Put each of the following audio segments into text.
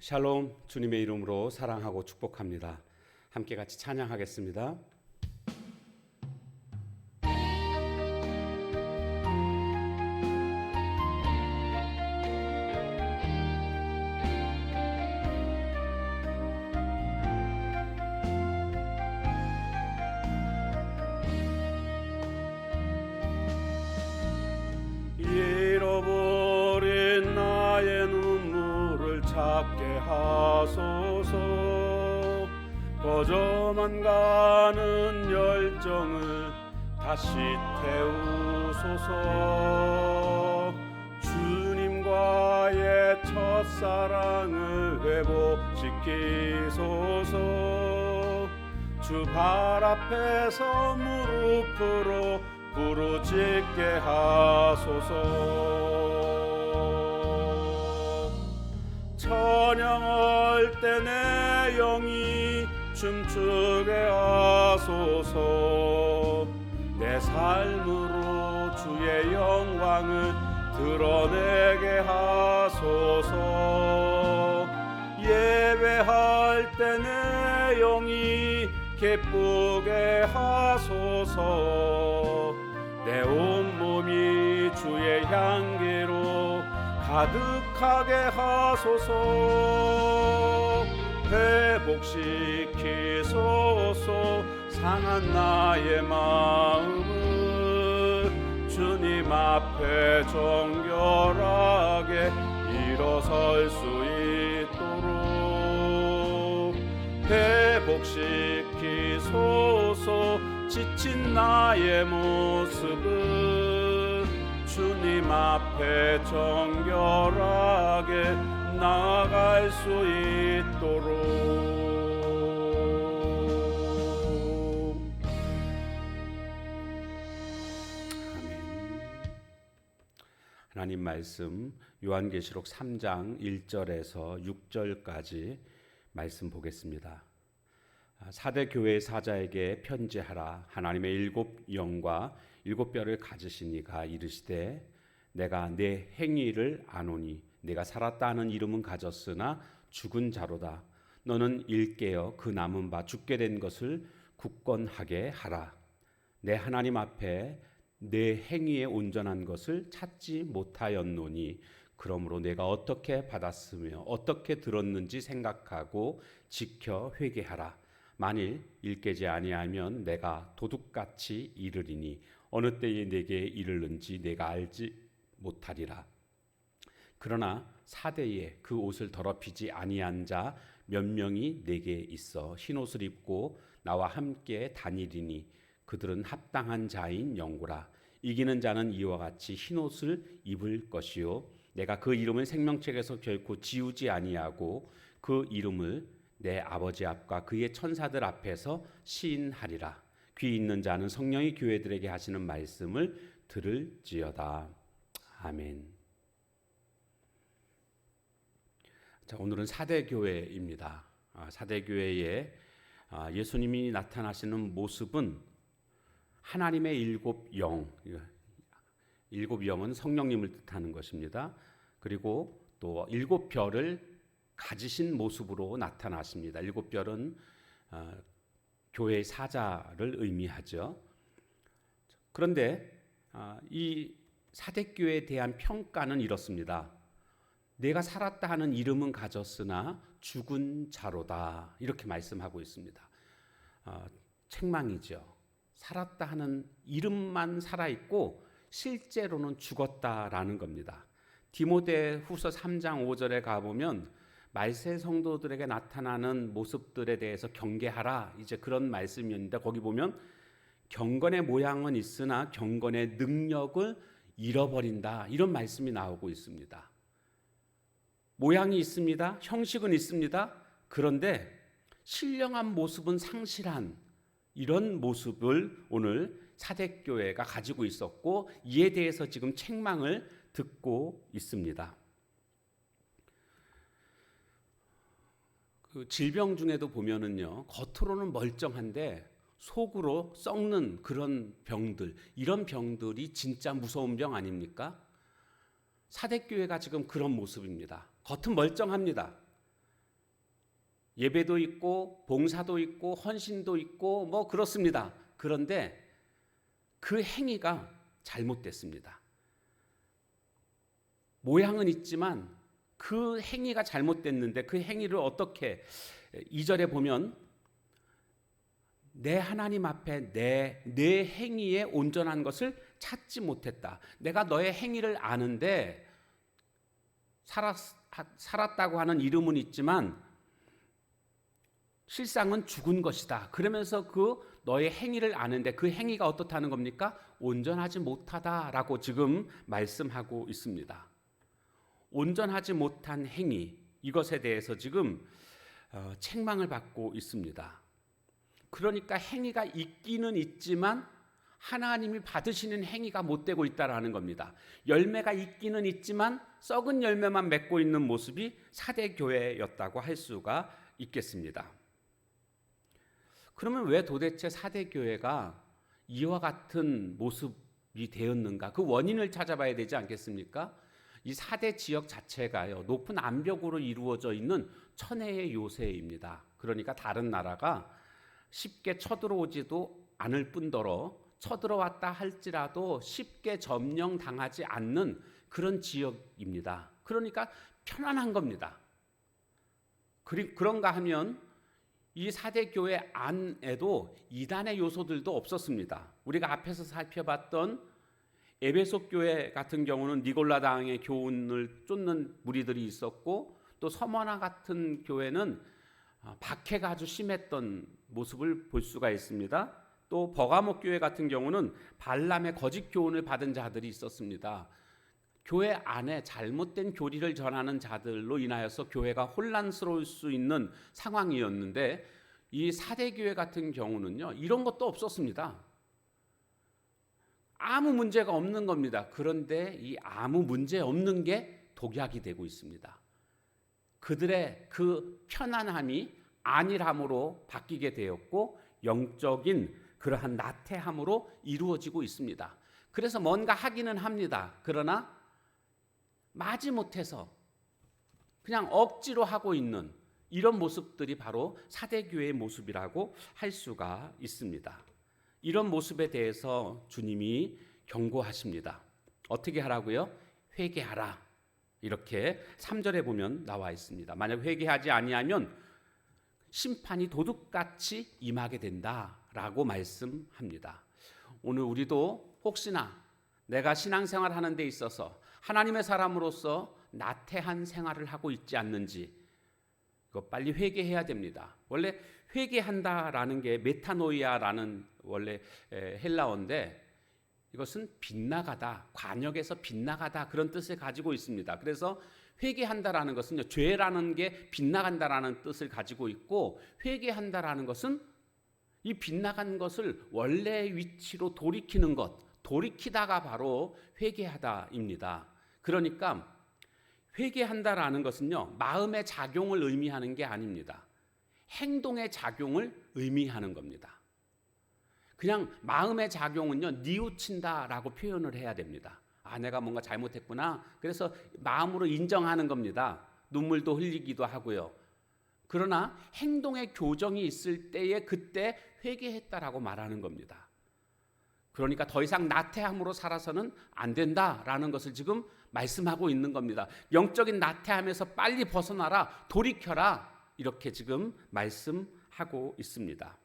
샬롬, 주님의 이름으로 사랑하고 축복합니다. 함께 같이 찬양하겠습니다. 잃어버린 나의 눈물을 찾게 하소서. 꺼져만 가는 열정을 다시 태우소서. 주님과의 첫사랑을 회복시키소서. 주 발 앞에서 무릎으로 부르짖게 하소서. 찬양할 때 내 영이 춤추게 하소서. 내 삶으로 주의 영광을 드러내게 하소서. 예배할 때 내 영이 기쁘게 하소서. 내 온몸이 주의 향기로 가득하게 하소서. 회복시키소서. 상한 나의 마음을 주님 앞에 정결하게 일어설 수 있도록 회복시키소서. 지친 나의 모습을 주님 앞에 정결하게 나아갈 수 있도록. 아멘. 하나님 말씀 요한계시록 3장 1절에서 6절까지 말씀 보겠습니다. 사대 교회의 사자에게 편지하라. 하나님의 일곱 영과 일곱 뼈를 가지신 이가 이르시되 내가 내 행위를 아노니 내가 살았다 하는 이름은 가졌으나 죽은 자로다. 너는 일깨어 그 남은 바 죽게 된 것을 굳건하게 하라. 내 하나님 앞에 내 행위에 온전한 것을 찾지 못하였노니 그러므로 내가 어떻게 받았으며 어떻게 들었는지 생각하고 지켜 회개하라. 만일 일깨지 아니하면 내가 도둑같이 이르리니 어느 때에 내게 이르는지 내가 알지 못하리라. 그러나 사대에 그 옷을 더럽히지 아니한 자 몇 명이 내게 있어 흰옷을 입고 나와 함께 다니리니 그들은 합당한 자인 영구라. 이기는 자는 이와 같이 흰옷을 입을 것이요 내가 그 이름을 생명책에서 결코 지우지 아니하고 그 이름을 내 아버지 앞과 그의 천사들 앞에서 시인하리라. 귀 있는 자는 성령이 교회들에게 하시는 말씀을 들을지어다. 아멘. 자, 오늘은 사대교회입니다. 사대교회에 예수님이 나타나시는 모습은 하나님의 일곱 영, 일곱 영은 성령님을 뜻하는 것입니다. 그리고 또 일곱 별을 가지신 모습으로 나타났습니다. 일곱 별은 교회의 사자를 의미하죠. 그런데 이 사대교회에 대한 평가는 이렇습니다. 내가 살았다 하는 이름은 가졌으나 죽은 자로다. 이렇게 말씀하고 있습니다. 책망이죠. 살았다 하는 이름만 살아있고 실제로는 죽었다라는 겁니다. 디모데후서 3장 5절에 가보면 말세 성도들에게 나타나는 모습들에 대해서 경계하라. 이제 그런 말씀이었는데 거기 보면 경건의 모양은 있으나 경건의 능력을 잃어버린다. 이런 말씀이 나오고 있습니다. 모양이 있습니다. 형식은 있습니다. 그런데 신령한 모습은 상실한 이런 모습을 오늘 사대교회가 가지고 있었고 이에 대해서 지금 책망을 듣고 있습니다. 그 질병 중에도 보면은요, 겉으로는 멀쩡한데 속으로 썩는 그런 병들, 이런 병들이 진짜 무서운 병 아닙니까? 사대교회가 지금 그런 모습입니다. 겉은 멀쩡합니다. 예배도 있고 봉사도 있고 헌신도 있고 뭐 그렇습니다. 그런데 그 행위가 잘못됐습니다. 모양은 있지만 그 행위가 잘못됐는데 그 행위를 어떻게 2절에 보면 내 하나님 앞에 내 행위에 온전한 것을 찾지 못했다. 내가 너의 행위를 아는데 살았다고 하는 이름은 있지만 실상은 죽은 것이다. 그러면서 그 너의 행위를 아는데 그 행위가 어떻다는 겁니까? 온전하지 못하다라고 지금 말씀하고 있습니다. 온전하지 못한 행위, 이것에 대해서 지금 책망을 받고 있습니다. 그러니까 행위가 있기는 있지만 하나님이 받으시는 행위가 못 되고 있다라는 겁니다. 열매가 있기는 있지만 썩은 열매만 맺고 있는 모습이 사대교회였다고 할 수가 있겠습니다. 그러면 왜 도대체 사대교회가 이와 같은 모습이 되었는가? 그 원인을 찾아봐야 되지 않겠습니까? 이 사대 지역 자체가요, 높은 암벽으로 이루어져 있는 천혜의 요새입니다. 그러니까 다른 나라가 쉽게 쳐들어오지도 않을 뿐더러 쳐들어왔다 할지라도 쉽게 점령당하지 않는 그런 지역입니다. 그러니까 편안한 겁니다. 그런가 하면 이 사대교회 안에도 이단의 요소들도 없었습니다. 우리가 앞에서 살펴봤던 에베소 교회 같은 경우는 니골라당의 교훈을 쫓는 무리들이 있었고, 또 서머나 같은 교회는 박해가 아주 심했던 모습을 볼 수가 있습니다. 또 버가모 교회 같은 경우는 발람의 거짓 교훈을 받은 자들이 있었습니다. 교회 안에 잘못된 교리를 전하는 자들로 인하여서 교회가 혼란스러울 수 있는 상황이었는데, 이 사대교회 같은 경우는요, 이런 것도 없었습니다. 아무 문제가 없는 겁니다. 그런데 이 아무 문제 없는 게 독약이 되고 있습니다. 그들의 그 편안함이 안일함으로 바뀌게 되었고 영적인 그러한 나태함으로 이루어지고 있습니다. 그래서 뭔가 하기는 합니다. 그러나 마지못해서 그냥 억지로 하고 있는 이런 모습들이 바로 사대교회의 모습이라고 할 수가 있습니다. 이런 모습에 대해서 주님이 경고하십니다. 어떻게 하라고요? 회개하라. 이렇게 3절에 보면 나와 있습니다. 만약 회개하지 아니하면 심판이 도둑같이 임하게 된다라고 말씀합니다. 오늘 우리도 혹시나 내가 신앙생활 하는 데 있어서 하나님의 사람으로서 나태한 생활을 하고 있지 않는지 그거 빨리 회개해야 됩니다. 원래 회개한다라는 게 메타노이아라는 원래 헬라어인데 이것은 빗나가다, 관역에서 빗나가다 그런 뜻을 가지고 있습니다. 그래서 회개한다라는 것은요, 죄라는 게 빗나간다라는 뜻을 가지고 있고, 회개한다라는 것은 이 빗나간 것을 원래 위치로 돌이키는 것, 돌이키다가 바로 회개하다입니다. 그러니까 회개한다라는 것은요, 마음의 작용을 의미하는 게 아닙니다. 행동의 작용을 의미하는 겁니다. 그냥 마음의 작용은요, 뉘우친다라고 표현을 해야 됩니다. 아, 내가 뭔가 잘못했구나. 그래서 마음으로 인정하는 겁니다. 눈물도 흘리기도 하고요. 그러나 행동의 교정이 있을 때에 그때 회개했다라고 말하는 겁니다. 그러니까 더 이상 나태함으로 살아서는 안 된다라는 것을 지금 말씀하고 있는 겁니다. 영적인 나태함에서 빨리 벗어나라, 돌이켜라, 이렇게 지금 말씀하고 있습니다.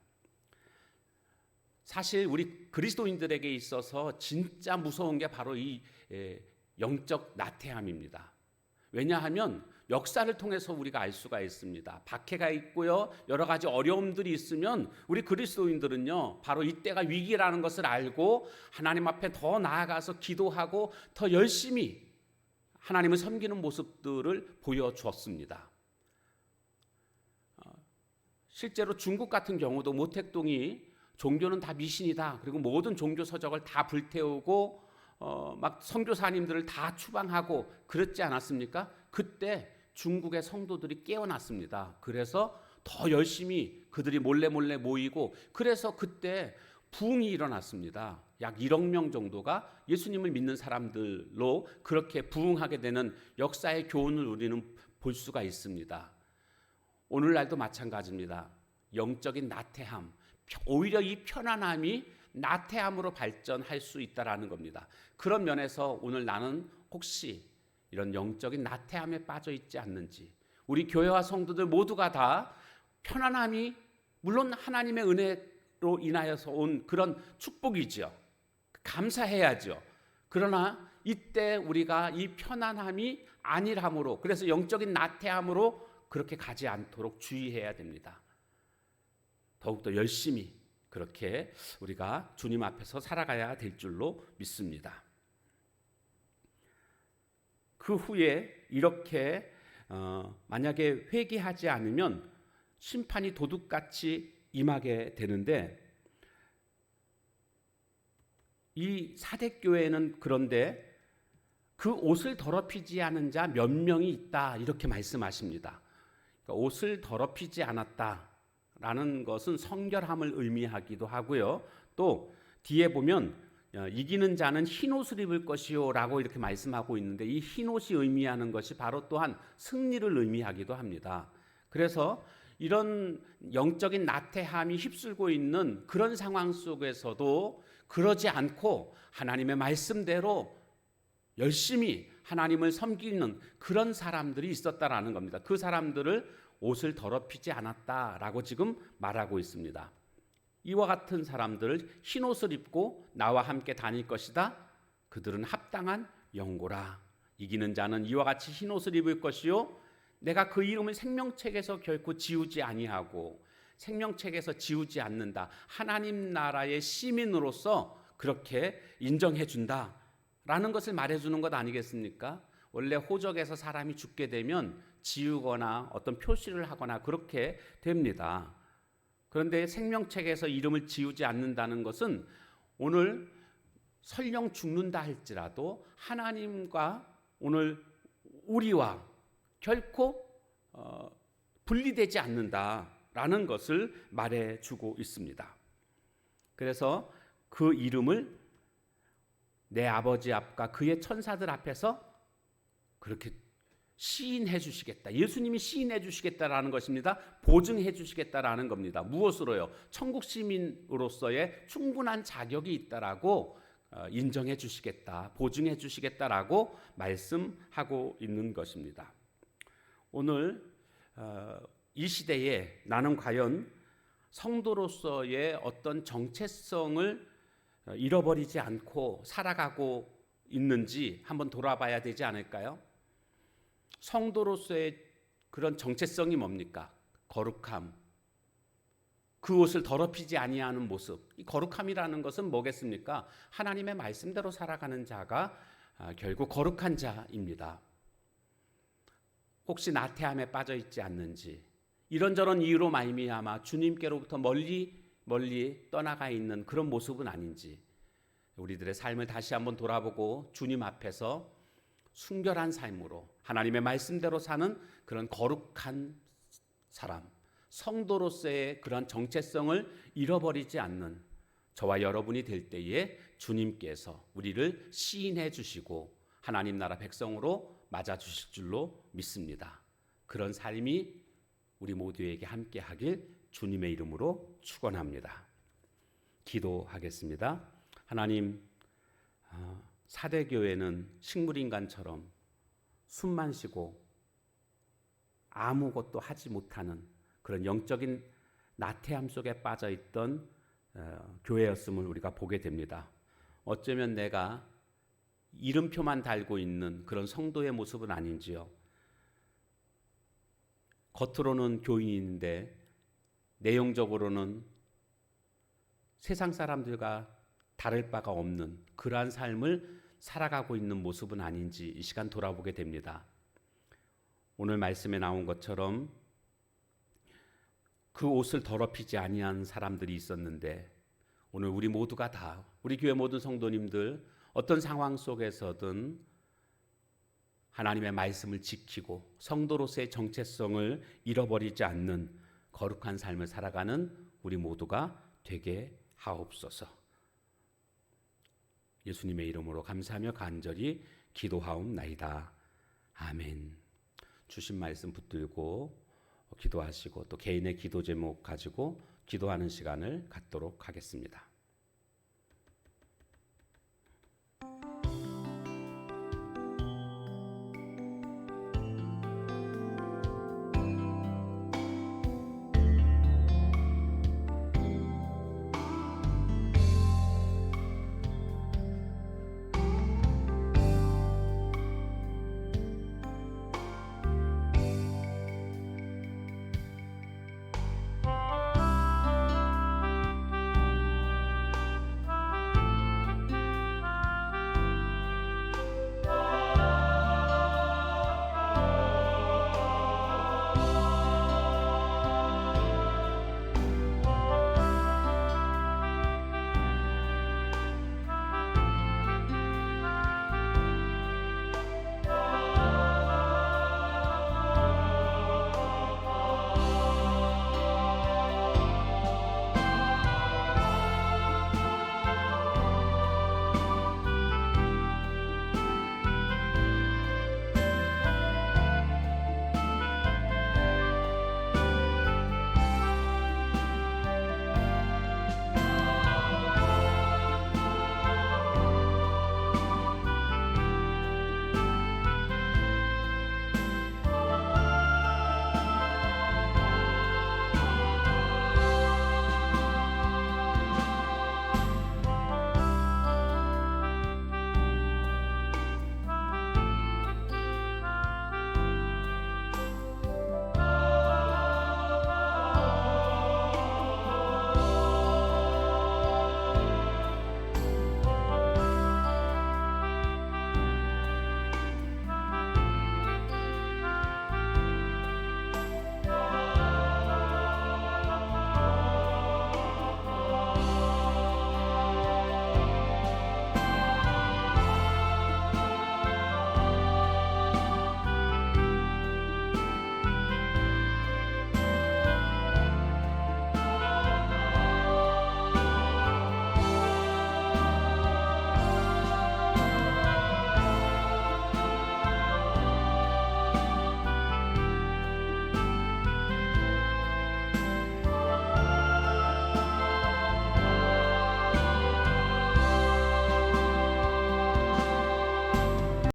사실 우리 그리스도인들에게 있어서 진짜 무서운 게 바로 이 영적 나태함입니다. 왜냐하면 역사를 통해서 우리가 알 수가 있습니다. 박해가 있고요, 여러 가지 어려움들이 있으면 우리 그리스도인들은요, 바로 이때가 위기라는 것을 알고 하나님 앞에 더 나아가서 기도하고 더 열심히 하나님을 섬기는 모습들을 보여주었습니다. 실제로 중국 같은 경우도 모택동이 종교는 다 미신이다, 그리고 모든 종교 서적을 다 불태우고 막 선교사님들을 다 추방하고 그랬지 않았습니까? 그때 중국의 성도들이 깨어났습니다. 그래서 더 열심히 그들이 몰래 모이고, 그래서 그때 부흥이 일어났습니다. 약 1억 명 정도가 예수님을 믿는 사람들로 그렇게 부흥하게 되는 역사의 교훈을 우리는 볼 수가 있습니다. 오늘날도 마찬가지입니다. 영적인 나태함, 오히려 이 편안함이 나태함으로 발전할 수 있다라는 겁니다. 그런 면에서 오늘 나는 혹시 이런 영적인 나태함에 빠져 있지 않는지, 우리 교회와 성도들 모두가 다 편안함이 물론 하나님의 은혜로 인하여서 온 그런 축복이죠. 감사해야죠. 그러나 이때 우리가 이 편안함이 아니함으로, 그래서 영적인 나태함으로 그렇게 가지 않도록 주의해야 됩니다. 더욱더 열심히 그렇게 우리가 주님 앞에서 살아가야 될 줄로 믿습니다. 그 후에 이렇게 만약에 회개하지 않으면 심판이 도둑같이 임하게 되는데, 이 사대교회는 그런데 그 옷을 더럽히지 않은 자 몇 명이 있다 이렇게 말씀하십니다. 그러니까 옷을 더럽히지 않았다라는 것은 성결함을 의미하기도 하고요. 또 뒤에 보면 이기는 자는 흰 옷을 입을 것이요 라고 이렇게 말씀하고 있는데, 이 흰 옷이 의미하는 것이 바로 또한 승리를 의미하기도 합니다. 그래서 이런 영적인 나태함이 휩쓸고 있는 그런 상황 속에서도 그러지 않고 하나님의 말씀대로 열심히 하나님을 섬기는 그런 사람들이 있었다라는 겁니다. 그 사람들을 옷을 더럽히지 않았다라고 지금 말하고 있습니다. 이와 같은 사람들을 흰 옷을 입고 나와 함께 다닐 것이다. 그들은 합당한 영고라. 이기는 자는 이와 같이 흰 옷을 입을 것이요 내가 그 이름을 생명책에서 결코 지우지 아니하고 생명책에서 지우지 않는다. 하나님 나라의 시민으로서 그렇게 인정해 준다라는 것을 말해주는 것 아니겠습니까? 원래 호적에서 사람이 죽게 되면 지우거나 어떤 표시를 하거나 그렇게 됩니다. 그런데 생명책에서 이름을 지우지 않는다는 것은 오늘 설령 죽는다 할지라도 하나님과 오늘 우리와 결코 분리되지 않는다라는 것을 말해주고 있습니다. 그래서 그 이름을 내 아버지 앞과 그의 천사들 앞에서 그렇게 시인해 주시겠다. 예수님이 시인해 주시겠다라는 것입니다. 보증해 주시겠다라는 겁니다. 무엇으로요? 천국 시민으로서의 충분한 자격이 있다라고 인정해 주시겠다, 보증해 주시겠다라고 말씀하고 있는 것입니다. 오늘 이 시대에 나는 과연 성도로서의 어떤 정체성을 잃어버리지 않고 살아가고 있는지 한번 돌아봐야 되지 않을까요? 성도로서의 그런 정체성이 뭡니까? 거룩함, 그 옷을 더럽히지 아니하는 모습. 이 거룩함이라는 것은 뭐겠습니까? 하나님의 말씀대로 살아가는 자가 결국 거룩한 자입니다. 혹시 나태함에 빠져 있지 않는지, 이런저런 이유로 말미암아 주님께로부터 멀리 떠나가 있는 그런 모습은 아닌지, 우리들의 삶을 다시 한번 돌아보고 주님 앞에서 순결한 삶으로 하나님의 말씀대로 사는 그런 거룩한 사람, 성도로서의 그런 정체성을 잃어버리지 않는 저와 여러분이 될 때에 주님께서 우리를 시인해 주시고 하나님 나라 백성으로 맞아 주실 줄로 믿습니다. 그런 삶이 우리 모두에게 함께 하길 주님의 이름으로 축원합니다. 기도하겠습니다. 하나님, 사대교회는 식물인간처럼 숨만 쉬고 아무것도 하지 못하는 그런 영적인 나태함 속에 빠져있던 교회였음을 우리가 보게 됩니다. 어쩌면 내가 이름표만 달고 있는 그런 성도의 모습은 아닌지요. 겉으로는 교인인데 내용적으로는 세상 사람들과 다를 바가 없는 그러한 삶을 살아가고 있는 모습은 아닌지 이 시간 돌아보게 됩니다. 오늘 말씀에 나온 것처럼 그 옷을 더럽히지 아니한 사람들이 있었는데, 오늘 우리 모두가 다, 우리 교회 모든 성도님들 어떤 상황 속에서든 하나님의 말씀을 지키고 성도로서의 정체성을 잃어버리지 않는 거룩한 삶을 살아가는 우리 모두가 되게 하옵소서. 예수님의 이름으로 감사하며 간절히 기도하옵나이다. 아멘. 주신 말씀 붙들고 기도하시고 또 개인의 기도 제목 가지고 기도하는 시간을 갖도록 하겠습니다.